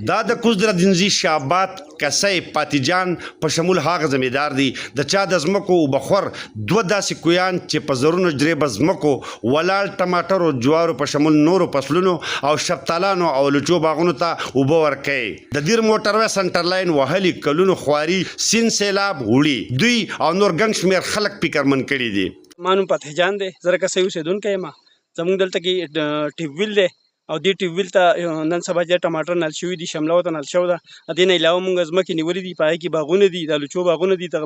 دا د کوزدره دنزي شعبات کسای پاتیجان په شمول هغه زمیدار دي د چا د ځمکو بخور دوه داسې کویان چې په زرونو جریبه ځمکو ولاړ ټماټر او جوارو په شمول نورو فصلونو او شفتالانو او لچو باغونو ته اوبه ورکوي د دیر موټروي سنټر لاین وهلي کلونو خواري سیند سیلاب وړي دوی او نور ګڼ شمېر خلک فکرمند کړي دي ما نوم فتح جان دی زه رکسۍ اوسېدونکی یم زموږ دلته کې ټیوب ویل دی او دې ټیوب ویل ته نن سبا چې ټماټر نل شوي دي شمله ورته نل شوی ده دې نه علاوه مونږ ځمکې نیولې دي په هغې کې باغونه دي د لچو باغونه دي د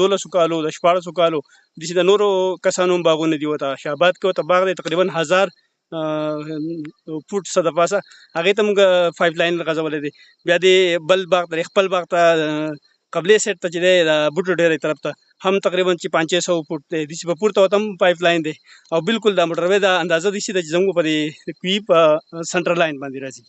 12 کالو د 14 کالو داسې د نورو کسانو هم باغونه دي ورته شهاباد کې ورته باغ دی تقریبا 1000 فوټ څه د پاسه هغې ته مونږ پایپ لاین غځولی دی بیا دې بل باغ ته خپل باغ ته قبلې سیټ ته چې دی د بوټو ډېرې طرف ته هم تقریبا چې 500 فوټ دی داسې په پورته ورته هم پایپ لاین دی او بالکل د موټروی د اندازه داسې ده چې زموږ په دې کوي په سنټر لاین باندې راځي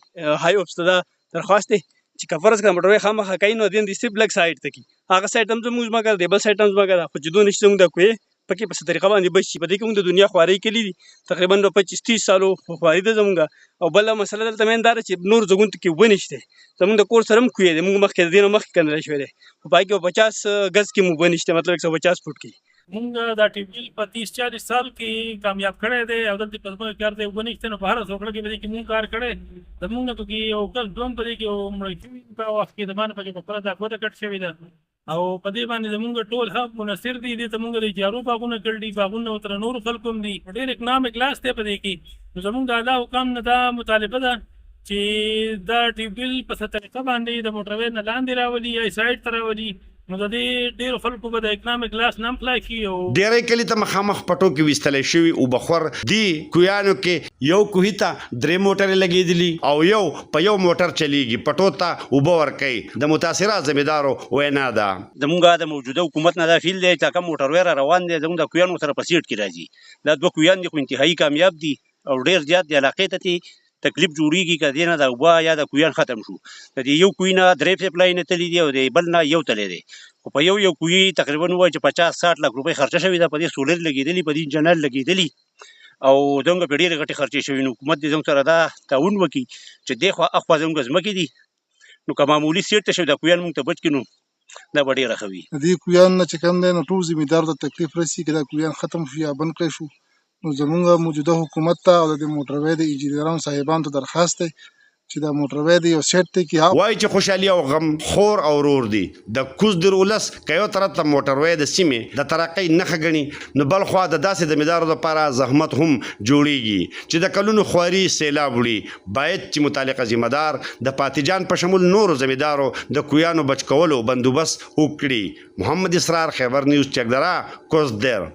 های اوپس ته دا درخواست دی چې که فرض کړه موټروی خامخا کوي نو دې دې صرف لږ سایډ ته کړي هغه سایډ هم زموږ ځمکه دی بل سایډ هم ځمکه ده خو چې دونه چې زموږ د کوی پکې په څه طریقه باندې بچ شي په دې کې موږ د دنیا خوارۍ کلي دي تقریبا 25-30 سالو خواري ده زموږ او بله مسله دلته مین دا ده چې نور ځایونو کې اوبه نشته زموږ د کور سره هم کوی دی موږ مخکې د دې نه مخکې کنډلی شوی دی په پای کې 50 گز کې اوبه نشته مطلب 150 فوټ کې مونږ دا ټیوبویل په 30-40 سال کې کامیاب کړی دی او دلته په ځمکه کار دی اوبه نشته نو په هره څوکړه کې په دې کې مونږ کار کړی زمونږ نه پکې یو کال دوم په دې کې مړه شوي په وخت کې د ما نه پکې په خپله دا ګوته کټ شوې ده او په دې باندې زمونږ ټول حق منحصر دي دې ته مونږ د اجارو باغونه کړي دي باغونه ورته نورو خلکو هم دي ډېر اکنامک لاس دی په دې کې نو زمونږ د اعلی حکام نه دا مطالبه ده چې دا ټیوبویل په څه طریقه باندې د موټروی نه لاندې راولي یا سایډ ته راولي نو د دې ډېرو خلکو به د اکنامک لاس نه هم خلاص شي او ډېری کلي ته مخامخ پټو کې ویستلی شوي اوبه خور دي کویانو کې یو کوهي ته 3 موټرې لګېدلي او یو په یو موټر چلیږي پټو ته اوبه ورکوي د متاثره زمیندارو وینا ده زموږ د موجوده حکومت نه دا فیل دی چې کوم موټروی را روان دی زموږ د کویانو سره په سیټ کې راځي دا 2 کویان دي خو انتهایي کامیاب دي او ډېر زیات د علاقې ته تکلیف جوړیږي که دې نه د اوبه یا د کویان ختم شو د دې یو کوی نه 3 پایپ لاینې تللي دي او د بل نه یو تللی دی خو په یو کوی تقریبا ووایي چې 50-60 لک روپۍ خرچه شوې ده په دې سولر لګېدلي په دې انجنر لګېدلي او زموږ په ډېرې غټې خرچې شوي نو حکومت دې زموږ سره دا تعاون وکړي چې دې خوا اخوا زموږ ځمکې دي نو که معمولي سیټ ته شوي دا کویان موږ ته بچ کړي نو دا به ډېره ښه وي د دې کویان نه چې کوم دی نو ټول زمیندار ته تکلیف رسي که دا کویان ختم شو یا بند کړی شو نو زموږ موجوده حکومت ته او د موټروی د انجینرانو صاحبانو ته درخواست دی چې د موټروی د یو سیټ ته کې وایي چې خوشحالي او غم خور او ورور دي د کوزدر ولس که یو طرف ته موټروی د سیمې د ترقۍ نښه ګڼي نو بل خوا د داسې زمیندارو دپاره زحمت هم جوړیږي چې د کلونو خواري سیلاب وړي باید چې متعلقه ذمه دار د پاتیجان په شمول نورو زمیندارو د کویانو بچ کولو بندوبست وکړي محمد اسرار خیبر نیوز چکدره کوزدر